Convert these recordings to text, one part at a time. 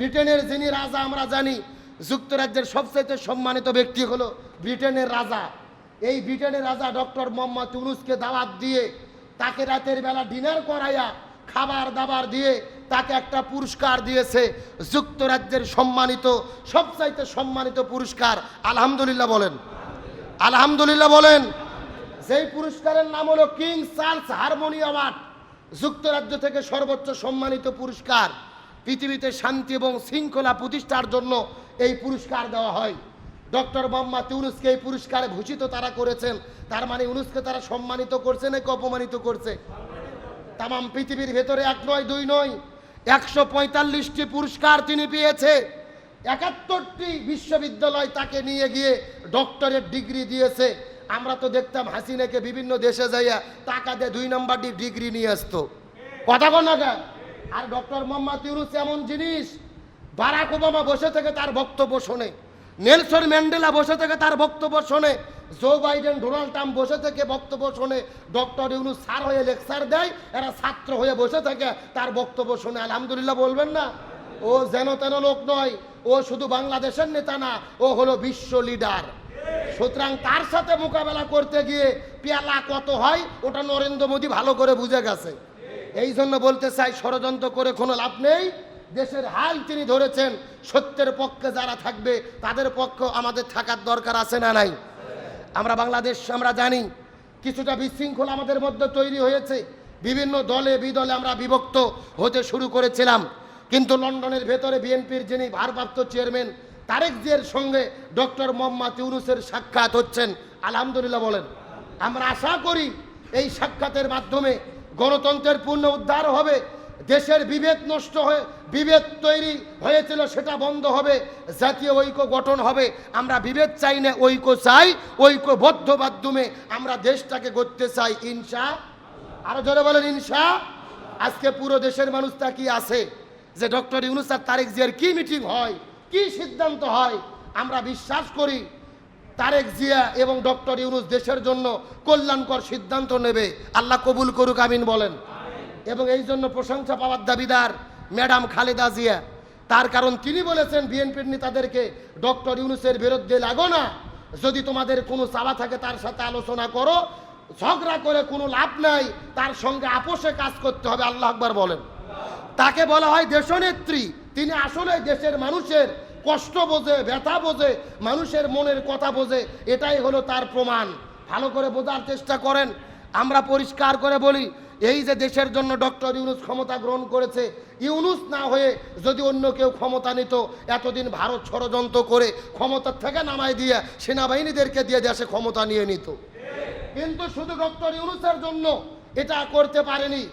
ব্রিটেনের যিনি রাজা আমরা জানি, যুক্তরাজ্যের সবচেয়ে সম্মানিত ব্যক্তি হলো ব্রিটেনের রাজা। এই ব্রিটেনের রাজা ডক্টর মোহাম্মদ ইউনূসকে দাওয়াত দিয়ে তাকে রাতের বেলা ডিনার করাইয়া খাবার দাবার দিয়ে তাকে একটা পুরস্কার দিয়েছে, যুক্তরাজ্যের সম্মানিত সবচাইতে সম্মানিত পুরস্কার। আলহামদুলিল্লাহ বলেন, আলহামদুলিল্লাহ বলেন। যেই পুরস্কারের নাম হলো কিং চার্লস হারমোনি অ্যাওয়ার্ড, যুক্তরাজ্য থেকে সর্বোচ্চ সম্মানিত পুরস্কার। পৃথিবীতে শান্তি এবং শৃঙ্খলা প্রতিষ্ঠার জন্য এই পুরস্কার দেওয়া হয়। ডক্টর মোহাম্মদ ইউনূসকে এই পুরস্কারে ভূষিত তারা করেছেন। তার মানে ইউনূসকে তারা সম্মানিত করছে নাকি অপমানিত করছে? তামাম পৃথিবীর ভেতরে এক নয় দুই নয় 145টি পুরস্কার তিনি পেয়েছে। 71টি বিশ্ববিদ্যালয় তাকে নিয়ে গিয়ে ডক্টরেট ডিগ্রি দিয়েছে। আমরা তো দেখতাম হাসিনাকে বিভিন্ন দেশে যাইয়া টাকা দিয়ে 2 নম্বর ডিগ্রি নিয়ে আসতো, কথা বল না কেন? আর ডক্টর মোহাম্মদ ইউনূস এমন জিনিস, বারাক ওবামা বসে থেকে তার বক্তব্য শোনে, নেলসন ম্যান্ডেলা বসে থেকে তার বক্তব্য শোনে, জো বাইডেন ডোনাল্ড ট্রাম্প বসে থেকে বক্তব্য শোনে। ডক্টর ইউনূস স্যার হয়ে লেকচার দেয়, এরা ছাত্র হয়ে বসে থেকে তার বক্তব্য শোনে। আলহামদুলিল্লাহ বলবেন না? ও যেন তেন লোক নয়, ও শুধু বাংলাদেশের নেতা না, ও হলো বিশ্ব লিডার। সুতরাং তার সাথে মোকাবেলা করতে গিয়ে পেয়ালা কত হয় ওটা নরেন্দ্র মোদী ভালো করে বুঝে গেছে। এই জন্য বলতে চাই, ষড়যন্ত্র করে কোনো লাভ নেই। দেশের হাল তিনি ধরেছেন, সত্যের পক্ষে যারা থাকবে তাদের পক্ষে আমাদের থাকার দরকার আছে না নাই? আমরা বাংলাদেশ আমরা জানি কিছুটা বিশৃঙ্খলা আমাদের মধ্যে তৈরি হয়েছে, বিভিন্ন দলে বিদলে আমরা বিভক্ত হতে শুরু করেছিলাম। কিন্তু লন্ডনের ভেতরে বিএনপির যিনি ভারপ্রাপ্ত চেয়ারম্যান তারেক জিয়ার সঙ্গে ডক্টর মোহাম্মদ ইউনূসের সাক্ষাৎ হচ্ছেন। আলহামদুলিল্লাহ বলেন। আমরা আশা করি এই সাক্ষাতের মাধ্যমে গণতন্ত্রের পূর্ণ উদ্ধার হবে, দেশের বিভেদ নষ্ট হয়ে বিভেদ তৈরি হয়েছিল সেটা বন্ধ হবে, জাতীয় ঐক্য গঠন হবে। আমরা বিভেদ চাই না, ঐক্য চাই, ঐক্যবদ্ধ মাধ্যমে আমরা দেশটাকে গড়তে চাই ইনশা। আরো জোরে বলেন ইনশা। আজকে পুরো দেশের মানুষ তাকিয়ে আছে যে ডক্টর ইউনূস আর তারেক জিয়ার কি মিটিং হয়, কি সিদ্ধান্ত হয়। আমরা বিশ্বাস করি তারেক জিয়া এবং ডক্টর ইউনূস দেশের জন্য কল্যাণকর সিদ্ধান্ত নেবে। আল্লাহ কবুল করুক, আমিন বলেন। এবং এই জন্য প্রশংসা পাওয়ার দাবিদার ম্যাডাম খালেদা জিয়া। তার কারণ তিনি বলেছেন বিএনপির নেতাদেরকে, ডক্টর ইউনূসের বিরুদ্ধে লাগো না, যদি তোমাদের কোনো চাওয়া থাকে তার সাথে আলোচনা করো, ঝগড়া করে কোনো লাভ নাই, তার সঙ্গে আপোষে কাজ করতে হবে। আল্লাহ আকবার বলেন। তাকে বলা হয় দেশনেত্রী। তিনি আসলে দেশের মানুষের কষ্ট বোঝে, ব্যথা বোঝে, মানুষের মনের কথা বোঝে, এটাই হলো তার প্রমাণ। ভালো করে বোঝার চেষ্টা করেন। আমরা পরিষ্কার করে বলি, এই যে দেশের জন্য ডক্টর ইউনূস ক্ষমতা গ্রহণ করেছে, ইউনূস না হয়ে যদি অন্য কেউ ক্ষমতা নিত, এতদিন ভারত ষড়যন্ত্র করে ক্ষমতার থেকে নামাই দিয়ে সেনাবাহিনীদেরকে দিয়ে দেশে ক্ষমতা নিয়ে নিত। কিন্তু শুধু ডক্টর ইউনূসের জন্য এটা করতে পারেনি।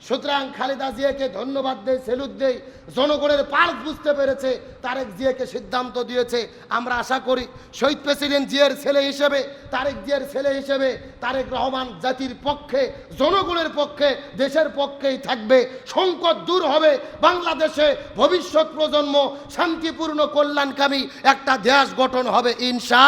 সুতরাং খালেদা জিয়াকে ধন্যবাদ দেই, সেলুট দেই। জনগণের পাল্স বুঝতে পেরেছে, তারেক জিয়াকে সিদ্ধান্ত দিয়েছে। আমরা আশা করি শহীদ প্রেসিডেন্ট জিয়ার ছেলে হিসেবে, তারেক জিয়ার ছেলে হিসেবে তারেক রহমান জাতির পক্ষে, জনগণের পক্ষে, দেশের পক্ষেই থাকবে। সংকট দূর হবে, বাংলাদেশে ভবিষ্যৎ প্রজন্ম শান্তিপূর্ণ কল্যাণকামী একটা দেশ গঠন হবে ইনশা।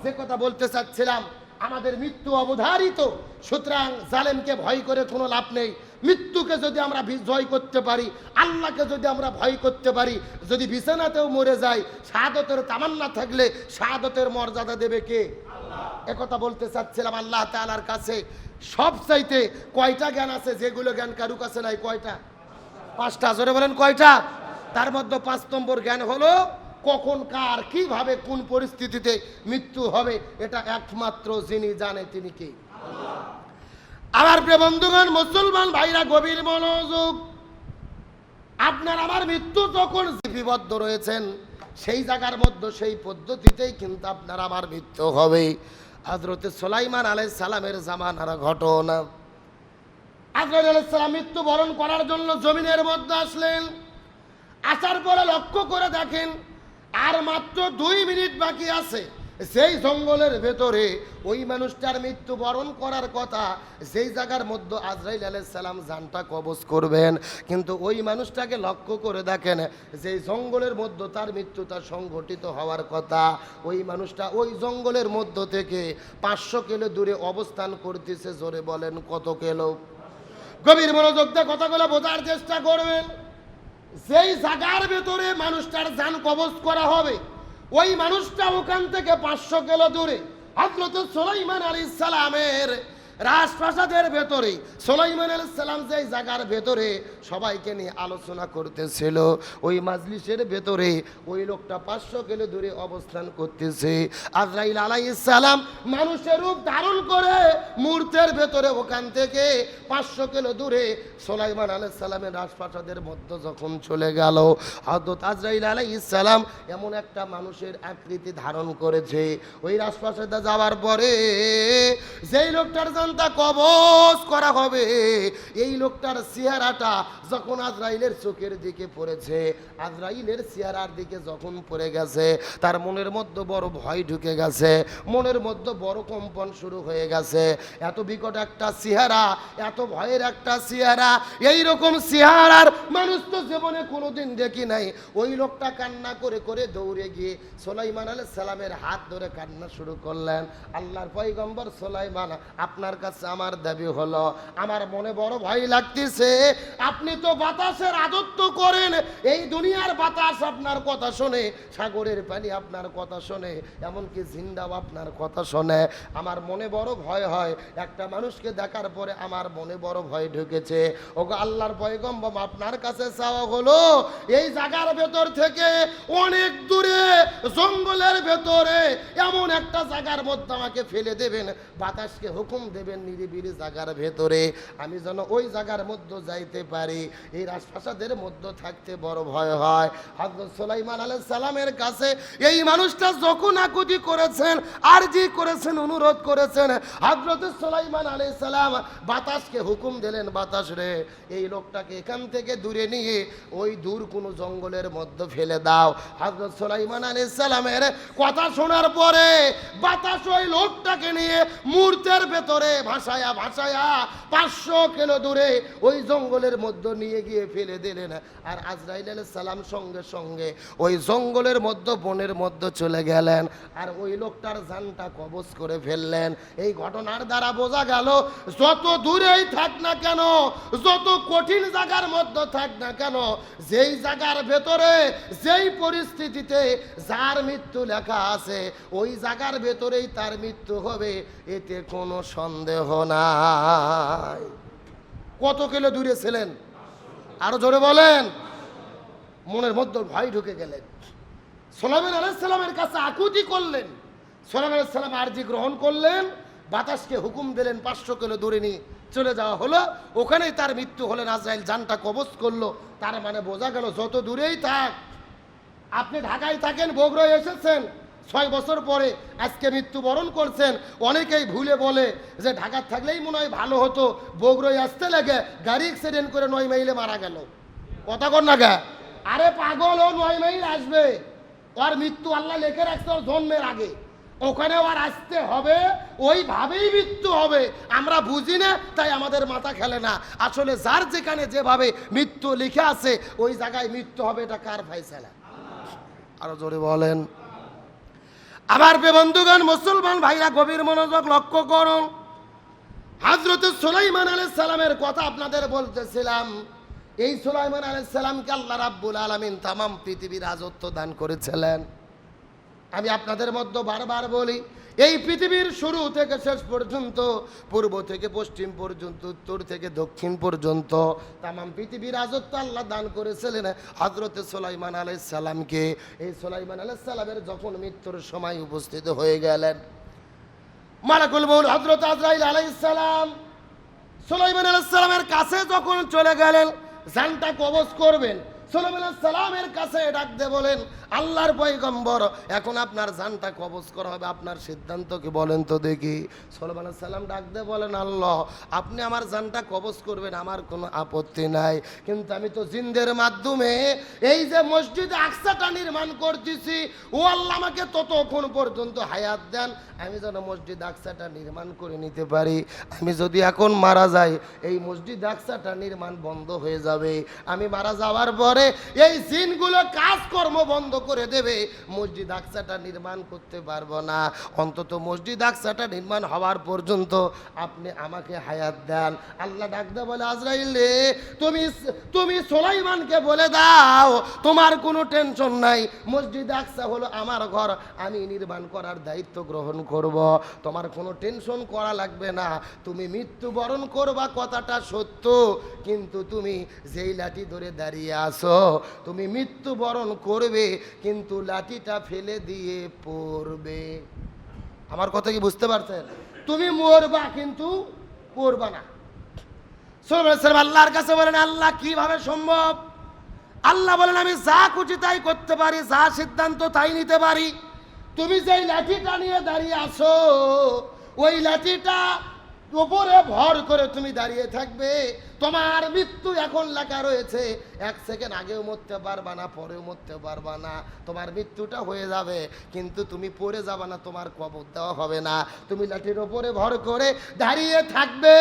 যে কথা বলতে চাচ্ছিলাম, আমাদের মৃত্যু অবধারিত। সুতরাং জালেমকে ভয় করে কোনো লাভ নেই। মৃত্যুকে যদি আমরা জয় করতে পারি, আল্লাহকে যদি আমরা ভয় করতে পারি, যদি বিছানাতেও মরে যাই, শাহাদতের তামান্না থাকলে শাহাদতের মর্যাদা দেবে কে? একথা বলতে চাচ্ছিলাম। আল্লাহ তাআলার কাছে সবচাইতে কয়টা জ্ঞান আছে যেগুলো জ্ঞান কারু কাছে নাই? কয়টা? 5টা। জোরে বলেন কয়টা? তার মধ্যে 5 নম্বর জ্ঞান হলো কখন কার কিভাবে কোন পরিস্থিতিতে মৃত্যু হবে, এটা একমাত্র যিনি জানে তিনি কে? আমার প্রিয় বন্ধুগণ, মুসলমান ভাইরা গভীর মনোযোগ। আপনার আমার মৃত্যু যখন লিপিবদ্ধ রয়েছেন, সেই জায়গার মধ্যে সেই পদ্ধতিতেই কিন্তু আপনার আমার মৃত্যু হবে। হযরত সুলাইমান আলাইহিস সালামের জামানার ঘটনা। আজরাইল আলাইহিস সালাম মৃত্যু বরণ করার জন্য জমিনের মধ্যে আসলেন। আসার পরে লক্ষ্য করে দেখেন আর মাত্র 2 মিনিট বাকি আছে। সেই জঙ্গলের ভেতরে ওই মানুষটার মৃত্যু বরণ করার কথা, যেই জায়গার মধ্যে আজরাইল আলাইহিস সালাম জানটা কবজ করবেন, কিন্তু ওই মানুষটাকে লক্ষ্য করে দেখেন যে জঙ্গলের মধ্যে তার মৃত্যুটা সংঘটিত হওয়ার কথা, ওই মানুষটা ওই জঙ্গলের মধ্য থেকে 500 কিলো দূরে অবস্থান করতেছে। জোরে বলেন কত কিলো? গভীর মনোযোগ দিয়ে কথাগুলো বোঝার চেষ্টা করবেন। যেই জায়গার ভেতরে মানুষটার জান কবজ করা হবে, ওই মানুষটা ওখান থেকে 500 কিলো দূরে হযরত সুলাইমান আলাইহিস সালামের রাজপ্রাসাদের ভেতরে, সুলাইমান আলাইহিস সালাম যেই জায়গার ভেতরে সবাইকে নিয়ে আলোচনা করতেছিল, ওই মাজলিসের ভেতরে ওই লোকটা 500 কিলো দূরে অবস্থান করতেছে। আজরাইল আলাইহিস সালাম মানুষের রূপ ধারণ করে মুহূর্তের ভেতরে ওখান থেকে 500 কিলো দূরে সুলাইমান আলাইহিস সালামের রাজপ্রাসাদের মধ্যে যখন চলে গেল, হযরত আজরাইল আলাইহিস সালাম এমন একটা মানুষের আকৃতি ধারণ করেছে। ওই রাজপ্রাসাদে যাওয়ার পরে যেই লোকটার জানটা কবজ করা হবে, এই লোকটার চেহারাটা যখন আজরাইলের চোখের দিকে পড়েছে, আজরাইলের চেহারার দিকে যখন পড়ে গেছে, তার মনের মধ্যে বড় ভয় ঢুকে গেছে, মনের মধ্যে বড় কম্পন শুরু হয়ে গেছে। এত বিকট একটা চেহারা, এত ভয়ের একটা চেহারা, এই রকম চেহারার মানুষ তো জীবনে কোনোদিন দেখি নাই। ওই লোকটা কান্না করে করে দৌড়ে গিয়ে সুলাইমান আলাইহিস সালামের হাত ধরে কান্না শুরু করলেন। আল্লাহর পয়গম্বর সুলাইমান, আপনার কাছে আমার দাবি হলো, আমার মনে বড় ভয় লাগতেছে। আপনি তো বাতাসের রাজত্ব করেন, এই দুনিয়ার বাতাস আপনার কথা শোনে, সাগরের পানি আপনার কথা শোনে, এমনকি জিন্দাও আপনার কথা শোনে। আমার মনে বড় ভয় হয়, একটা মানুষকে দেখার পরে আমার মনে বড় ভয় ঢুকেছে। ওগো আল্লাহর পয়গম্বর, আপনার কাছে চাওয়া হলো এই জায়গার ভেতর থেকে অনেক দূরে জঙ্গলের ভেতরে এমন একটা জায়গার মধ্যে আমাকে ফেলে দেবেন, বাতাসকে হুকুম দেবেন নিরিবিলি জায়গার ভেতরে, আমি যেন ওই জায়গার মধ্যে যাইতে পারি। এই রাজপ্রাসাদের মধ্যে থাকতে বড় ভয় হয়। হযরত সুলাইমান আলাইহিস সালামের কাছে এই মানুষটা যখন আকুতি করেছেন, আরজি করেছেন, অনুরোধ করেছেন, হযরত সুলাইমান আলাইহিস সালাম বাতাসকে হুকুম দিলেন, বাতাস রে, এই লোকটাকে এখান থেকে দূরে নিয়ে ওই দূর কোনো জঙ্গলের মধ্যে ফেলে দাও। হযরত সুলাইমান আলাইহিস সালামের কথা শোনার পরে বাতাস ওই লোকটাকে নিয়ে মুহূর্তের ভেতরে ভাসায়া ভাসায়া 500 কিলো দূরে ওই জঙ্গলের মধ্যে নিয়ে গিয়ে ফেলে দিলেন। আর আজরাইল আলাইহিস সালাম সঙ্গে সঙ্গে ওই জঙ্গলের মধ্যে বনের মধ্যে চলে গেলেন, আর ওই লোকটার জানটা কবজ করে ফেললেন। এই ঘটনার দ্বারা বোঝা গেল, যত দূরেই থাক না কেন, যত কঠিন জায়গার মধ্যে থাক না কেন, যেই জায়গার ভেতরে যেই পরিস্থিতিতে যার মৃত্যু লেখা আছে, ওই জায়গার ভেতরেই তার মৃত্যু হবে, এতে কোনো সন্দেহ নাই। কত কিলো দূরে ছিলেন? আরো জোরে বলেন। মনের মধ্যে ভয় ঢুকে গেলেন, সুলাইমান আলাইহিস সালামের কাছে আকুতি করলেন। সুলাইমান আলাইহিস সালাম আরজি গ্রহণ করলেন, বাতাসকে হুকুম দিলেন 500 কিলো দূরে নিয়ে চলে যাওয়া হলো, ওখানেই তার মৃত্যু হলেন। আজরাইল জানটা কবজ করলো। তার মানে বোঝা গেল, যত দূরেই থাক, আপনি ঢাকায় থাকেন, বগুড়ায় এসেছেন 6 বছর পরে, আজকে মৃত্যুবরণ করছেন। অনেকেই ভুলে বলে যে ঢাকা থাকলেই মনে হয় ভালো হতো, বগুড়ায় আসতে লাগে গাড়ি অ্যাক্সিডেন্ট করে 9 মাইলে মারা গেল। কথা কর না গা? আরে পাগল, ও 9 মাইল আসবে, ওর মৃত্যু আল্লাহ লেখে রাখছে ওর জন্মের আগে, ওখানে ওর আসতে হবে, ওইভাবেই মৃত্যু হবে। আমরা বুঝি না, তাই আমাদের মাথা খেলে না। আসলে যার যেখানে যেভাবে মৃত্যু লিখে আছে, ওই জায়গায় মৃত্যু হবে। এটা কার ফায়সালা? আরো জোরে বলেন। আমার বন্ধুগণ, মুসলমান ভাইরা, গভীর মনোযোগ লক্ষ্য করুন। হযরত সুলাইমান আলাইহিস সালামের কথা আপনাদের বলতেছিলাম। এই সুলাইমান আলাইহিস সালামকে আল্লাহ রাব্বুল আলামিন তামাম পৃথিবীর রাজত্ব দান করেছিলেন। আমি আপনাদের মধ্যে বারবার বলি, এই পৃথিবীর শুরু থেকে শেষ পর্যন্ত, পূর্ব থেকে পশ্চিম পর্যন্ত, উত্তর থেকে দক্ষিণ পর্যন্ত তামাম পৃথিবীর রাজত্ব আল্লাহ দান করেছিলেন হযরত সুলাইমান আলাইহিস সালামকে। এই সুলাইমান আলাইহিস সালামের যখন মৃত্যুর সময় উপস্থিত হয়ে গেলেন, মালাকুল মউত হযরত আজরাইল আলাইহিস সালাম সুলাইমান আলাইহিস সালামের কাছে যখন চলে গেলেন, জানটা কবজ করবেন, সুলাইমান আলাইহিস সালামের কাছে ডাক দিয়ে বলেন, আল্লাহর পয়গম্বর, এখন আপনার জানটা কবজ করা হবে, আপনার সিদ্ধান্ত কি বলেন তো দেখি। সুলাইমান আলাইহিস সালাম ডাক দিয়ে বলেন, আল্লাহ, আপনি আমার জানটা কবজ করবেন, আমার কোনো আপত্তি নাই, কিন্তু আমি তো জিনদের মাধ্যমে এই যে মসজিদ আকসাটা নির্মাণ করতেছি, ও আল্লাহ আমাকে ততক্ষণ পর্যন্ত হায়াত দেন, আমি যেন মসজিদ আকসাটা নির্মাণ করে নিতে পারি। আমি যদি এখন মারা যাই, এই মসজিদ আকসাটা নির্মাণ বন্ধ হয়ে যাবে। আমি মারা যাওয়ার পরে পরে এই জিনগুলো কাজকর্ম বন্ধ করে দেবে, মসজিদ আকসাটা নির্মাণ করতে পারবো না। অন্তত মসজিদ আকসাটা নির্মাণ হওয়ার পর্যন্ত আপনি আমাকে হায়াত দেন। আল্লাহ ডাকতে বলে, আজরাইল রে, তুমি সুলাইমানকে বলে দাও তোমার কোনো টেনশন নাই, মসজিদ আকসা হলো আমার ঘর, আমি নির্মাণ করার দায়িত্ব গ্রহণ করব, তোমার কোনো টেনশন করা লাগবে না। তুমি মৃত্যুবরণ করবা কথাটা সত্য, কিন্তু তুমি যেই লাঠি ধরে দাঁড়িয়ে আসো, তুমি মৃত্যুবরণ করবে কিন্তু লাঠিটা ফেলে দিয়ে পড়বে। আমার কথা কি বুঝতে পারছেন? তুমি মরবা কিন্তু পড়বা না। আল্লাহর কাছে বলেন, আল্লাহ কিভাবে সম্ভব? আল্লাহ বলেন, আমি যা খুশি তাই করতে পারি, যা সিদ্ধান্ত তাই নিতে পারি। তুমি যেই লাঠিটা নিয়ে দাঁড়িয়ে আসো, ওই লাঠিটা উপরে ভর করে তুমি দাঁড়িয়ে থাকবে। তোমার মৃত্যু এখন লেখা রয়েছে, 1 সেকেন্ড আগেও মরতে পারবা না, পরেও মরতে পারবা না, তোমার মৃত্যুটা হয়ে যাবে, কিন্তু তুমি পড়ে যাবা না, তোমার কবর দেওয়া হবে না। তুমি লাঠির ওপরে ভর করে দাঁড়িয়ে থাকবে,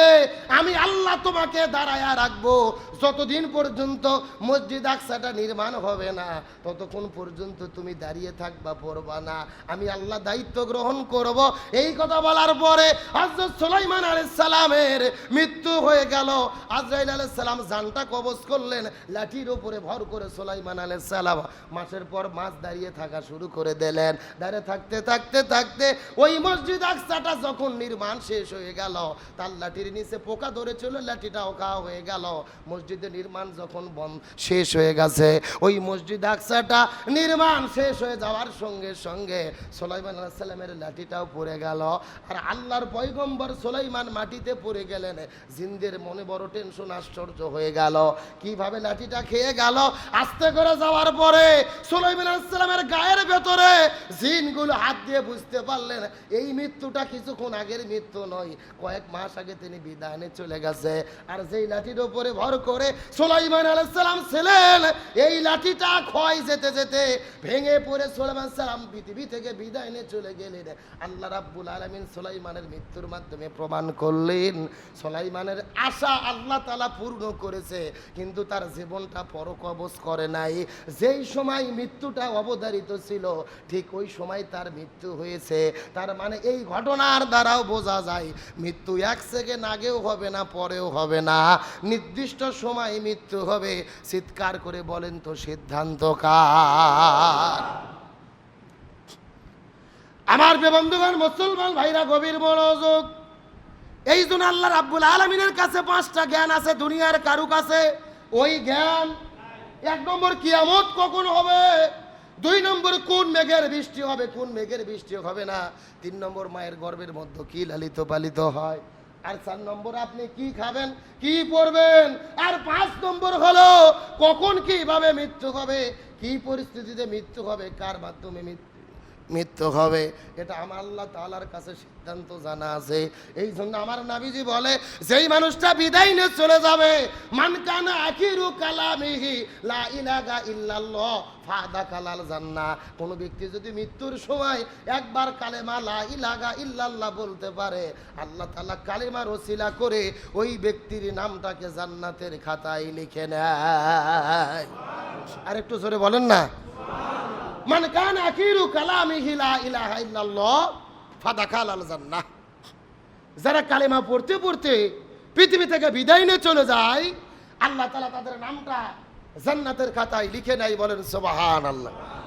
আমি আল্লাহ তোমাকে দাঁড়ায়া রাখবো। যতদিন পর্যন্ত মসজিদ আকসাটা নির্মাণ হবে না, ততক্ষণ পর্যন্ত তুমি দাঁড়িয়ে থাকবা, পড়বা না, আমি আল্লাহ দায়িত্ব গ্রহণ করব। এই কথা বলার পরে হযরত সুলাইমান আলাইহিস সালামের মৃত্যু হয়ে গেল। আজরাইল আলাইহিস সালাম জানটা কবজ করলেন, লাঠির উপরে ভর করে সুলাইমান আলাইহিস সালাম মাসের পর মাস দাঁড়িয়ে থাকা শুরু করে দিলেন। দাঁড়িয়ে থাকতে থাকতে থাকতে ওই মসজিদ আকসাটা যখন নির্মাণ শেষ হয়ে গেল, তার লাঠির নিচে পোকা ধরেছিল, লাঠিটাও খাওয়া হয়ে গেল। মসজিদের নির্মাণ যখন শেষ হয়ে গেছে, ওই মসজিদ আকসাটা নির্মাণ শেষ হয়ে যাওয়ার সঙ্গে সঙ্গে সুলাইমান আলাইহিস সালামের লাঠিটাও পড়ে গেল। আর আল্লাহর পয়গম্বর সুলাইমান মাটিতে পড়ে গেলেন। জিনদের মনে বড় টেনশন, আশ্চর্য হয়ে গেল, কিভাবে লাঠিটা খেয়ে গেল। আস্তে করে যাওয়ার পরে সুলাইমান আলাইহিস সালামের গায়ের ভেতরে জিনগুলো হাত দিয়ে বুঝতে পারলেন এই মৃত্যুটা কিছুক্ষণ আগের মৃত্যু নয়, কয়েক মাস আগে তিনি বিদায় নিয়ে চলে গেছে। আর যেই লাঠির উপরে ভর করে সুলাইমান আলাইহিস সালাম ছিলেন, এই লাঠিটা ক্ষয় যেতে যেতে ভেঙে পড়ে সুলাইমান আলাইহিস সালাম পৃথিবী থেকে বিদায় নিয়ে চলে গেলেন। আল্লাহ রাব্বুল আলামিন সুলাইমানের মৃত্যুর মাধ্যমে প্রমাণ করলেন সুলাইমানের আশা আল্লাহ তাআলা পূর্ণ করেছে, কিন্তু তার জীবনটা পরকবজ করে নাই। যেই সময় মৃত্যুটা অবধারিত ছিল, ঠিক ওই সময় তার মৃত্যু হয়েছে। তার মানে এই ঘটনার দ্বারাও বোঝা যায় মৃত্যু 1 সেকেন্ড আগেও হবে না, পরেও হবে না, নির্দিষ্ট সময় মৃত্যু হবে। চিৎকার করে বলেন তো সিদ্ধান্ত কার? আমার বন্ধুগণ, মুসলমান ভাইরা, গভীর মনোযোগ। এই জন্য আল্লাহ রাব্বুল আলামিনের কাছে 5টা জ্ঞান আছে, দুনিয়ার কারো কাছে ওই জ্ঞান। 1 নম্বর, কিয়ামত কখন হবে। 2 নম্বর, কোন মেঘের বৃষ্টি হবে, কোন মেঘের বৃষ্টি হবে না। 3 নম্বর, মায়ের গর্ভের মধ্যে কি লালিত পালিত হয়। আর 4 নম্বর, আপনি কি খাবেন, কি পরবেন। আর 5 নম্বর হলো কখন কিভাবে মৃত্যু হবে, কি পরিস্থিতিতে মৃত্যু হবে, কার মাধ্যমে মৃত্যু হবে। এটা আমার আল্লাহ তাআলার কাছে সিদ্ধান্ত জানা আছে। এই জন্য আমার নবীজি বলে, যেই মানুষটা বিদায় নিয়ে চলে যাবে, মান কানা আখিরু কালামিহি লা ইলাহা ইল্লাল্লাহ ফাদাখালাল জান্নাহ। কোন ব্যক্তি যদি মৃত্যুর সময় একবার কালেমা লা ইলাহা ইল্লাল্লাহ বলতে পারে, আল্লাহ তাআলা কালেমার ওসিলা করে ওই ব্যক্তির নামটাকে জান্নাতের খাতায় লিখে নেয়। আর একটু জোরে বলেন না। মান কানা আখিরু কালামিহি লা ইলাহা ইল্লাল্লাহ ফাদাখালাল জান্নাহ। যারা কালেমা পড়তে পড়তে পৃথিবী থেকে বিদায় নিয়ে চলে যায়, আল্লাহ তাআলা তাদের নামটা জান্নাতের খাতায় লিখে নেয়। বলেন সুবহানাল্লাহ।